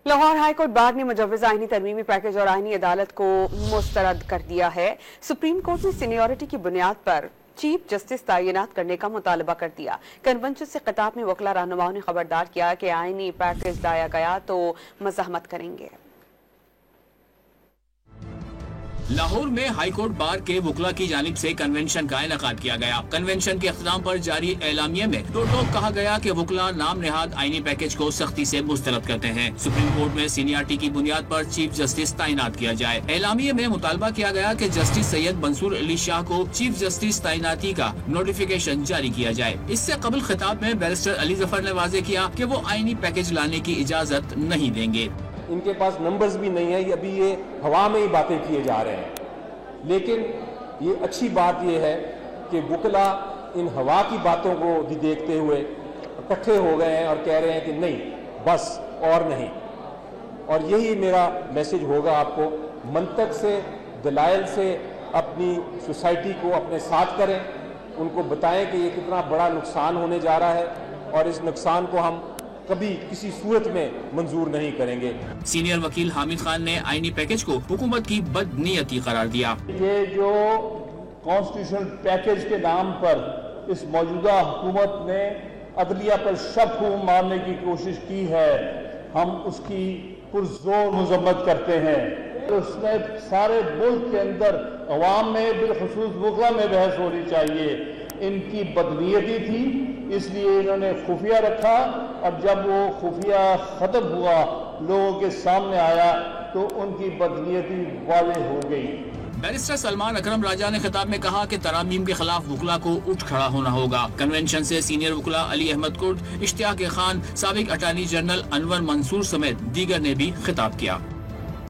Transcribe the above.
Lahore high court bar نے مجوزہ آئینی ترمیمی پیکج اور آئینی عدالت کو مسترد کر دیا ہے۔ سپریم کورٹ نے سینیورٹی کی بنیاد پر چیف جسٹس تعینات کرنے کا مطالبہ کر دیا۔ کنونشن سے خطاب میں وکلا رہنماؤں نے خبردار کیا کہ آئینی پیکج لایا گیا تو مزاحمت کریں گے۔ لاہور میں ہائی کورٹ بار کے وکلا کی جانب سے کنونشن کا انعقاد کیا گیا۔ کنونشن کے اختتام پر جاری اعلامیے میں ٹوک کہا گیا کہ وکلا نام نہاد آئینی پیکج کو سختی سے مسترد کرتے ہیں۔ سپریم کورٹ میں سینیارٹی کی بنیاد پر چیف جسٹس تعینات کیا جائے۔ اعلامیے میں مطالبہ کیا گیا کہ جسٹس سید منصور علی شاہ کو چیف جسٹس تعیناتی کا نوٹیفیکیشن جاری کیا جائے۔ اس سے قبل خطاب میں بیرسٹر علی ظفر نے واضح کیا کہ وہ آئینی پیکج لانے کی اجازت نہیں دیں گے۔ ان کے پاس نمبرز بھی نہیں ہیں، ابھی یہ ہوا میں ہی باتیں کیے جا رہے ہیں۔ لیکن یہ اچھی بات یہ ہے کہ وکلا ان ہوا کی باتوں کو بھی دیکھتے ہوئے اکٹھے ہو گئے ہیں اور کہہ رہے ہیں کہ نہیں، بس اور نہیں۔ اور یہی میرا میسج ہوگا آپ کو، منطق سے، دلائل سے اپنی سوسائٹی کو اپنے ساتھ کریں، ان کو بتائیں کہ یہ کتنا بڑا نقصان ہونے جا رہا ہے اور اس نقصان کو ہم کبھی کسی صورت میں منظور نہیں کریں گے۔ سینئر وکیل حامد خان نے آئینی پیکج کو حکومت کی بدنیتی قرار دیا۔ یہ جو کانسٹیٹیوشنل پیکج کے نام پر اس موجودہ حکومت نے عدلیہ پر شک مارنے کی کوشش کی ہے، ہم اس کی پرزور مذمت کرتے ہیں۔ اس میں سارے ملک کے اندر عوام میں بالخصوص وکلا میں بحث ہونی چاہیے۔ ان کی بدنیتی تھی، اس لیے انہوں نے خفیہ رکھا، اور جب وہ خفیہ ختم ہوا، لوگوں کے سامنے آیا تو ان کی بدنیتی واضح ہو گئی۔ بیرسٹر سلمان اکرم راجہ نے خطاب میں کہا کہ ترامیم کے خلاف وکلا کو اٹھ کھڑا ہونا ہوگا۔ کنونشن سے سینئر وکلا علی احمد کرد، اشتیاق خان، سابق اٹارنی جنرل انور منصور سمیت دیگر نے بھی خطاب کیا۔